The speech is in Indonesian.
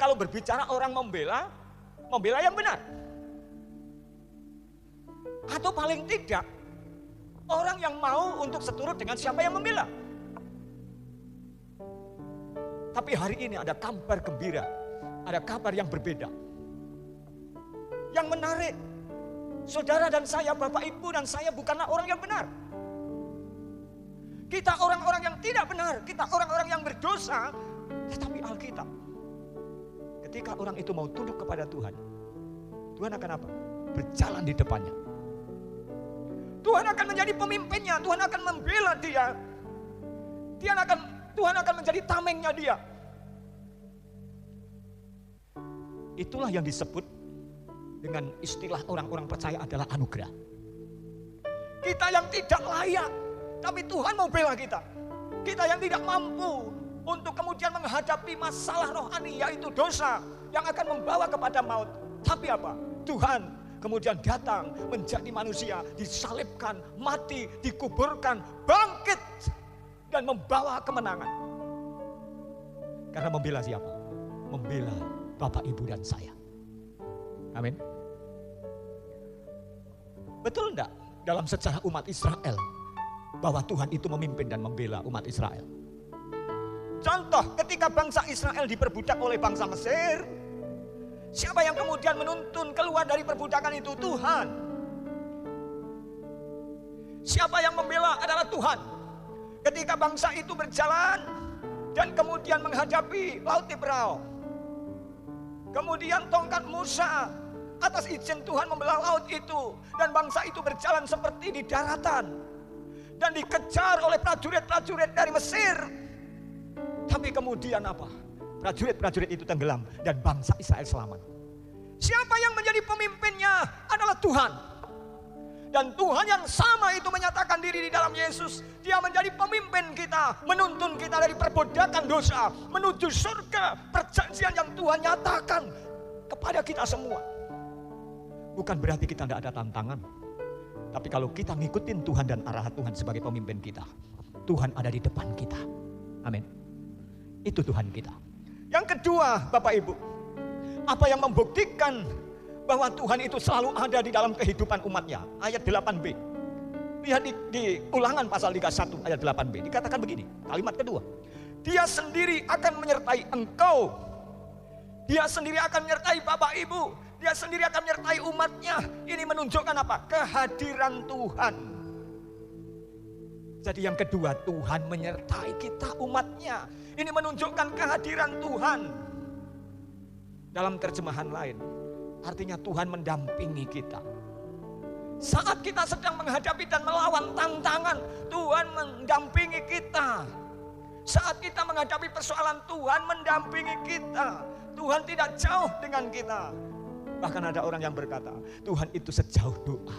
kalau berbicara orang membela yang benar. Atau paling tidak, orang yang mau untuk seturut dengan siapa yang membela. Tapi hari ini ada kabar gembira, ada kabar yang berbeda. Yang menarik, saudara dan saya, Bapak Ibu dan saya bukanlah orang yang benar. Kita orang-orang yang tidak benar, kita orang-orang yang berdosa. Tetapi Alkitab, ketika orang itu mau tunduk kepada Tuhan, Tuhan akan apa? Berjalan di depannya. Tuhan akan menjadi pemimpinnya, Tuhan akan membela dia. Tuhan akan menjadi tamengnya dia. Itulah yang disebut dengan istilah orang-orang percaya adalah anugerah. Kita yang tidak layak, tapi Tuhan mau bela kita. Kita yang tidak mampu untuk kemudian menghadapi masalah rohani, yaitu dosa yang akan membawa kepada maut. Tapi apa? Tuhan kemudian datang menjadi manusia, disalibkan, mati, dikuburkan, bangkit, dan membawa kemenangan. Karena membela siapa? Membela Bapak, Ibu, dan saya. Amin. Betul enggak dalam sejarah umat Israel bahwa Tuhan itu memimpin dan membela umat Israel? Contoh, ketika bangsa Israel diperbudak oleh bangsa Mesir, siapa yang kemudian menuntun keluar dari perbudakan itu? Tuhan. Siapa yang membela adalah Tuhan. Ketika bangsa itu berjalan dan kemudian menghadapi Laut Tiberau, kemudian tongkat Musa atas izin Tuhan membelah laut itu, dan bangsa itu berjalan seperti di daratan dan dikejar oleh prajurit-prajurit dari Mesir. Tapi kemudian apa? Prajurit-prajurit itu tenggelam dan bangsa Israel selamat. Siapa yang menjadi pemimpinnya adalah Tuhan. Dan Tuhan yang sama itu menyatakan diri di dalam Yesus. Dia menjadi pemimpin kita, menuntun kita dari perbudakan dosa menuju surga, perjanjian yang Tuhan nyatakan kepada kita semua. Bukan berarti kita tidak ada tantangan, tapi kalau kita ngikutin Tuhan dan arahan Tuhan sebagai pemimpin kita, Tuhan ada di depan kita. Amin. Itu Tuhan kita. Yang kedua, Bapak Ibu, apa yang membuktikan bahwa Tuhan itu selalu ada di dalam kehidupan umatnya? Ayat 8b. Lihat di Ulangan pasal 31 ayat 8b. Dikatakan begini, kalimat kedua. Dia sendiri akan menyertai engkau. Dia sendiri akan menyertai Bapak Ibu. Dia sendiri akan menyertai umatnya. Ini menunjukkan apa? Kehadiran Tuhan. Jadi yang kedua, Tuhan menyertai kita umatnya. Ini menunjukkan kehadiran Tuhan. Dalam terjemahan lain, artinya Tuhan mendampingi kita. Saat kita sedang menghadapi dan melawan tantangan, Tuhan mendampingi kita. Saat kita menghadapi persoalan, Tuhan mendampingi kita. Tuhan tidak jauh dengan kita. Bahkan ada orang yang berkata, Tuhan itu sejauh doa.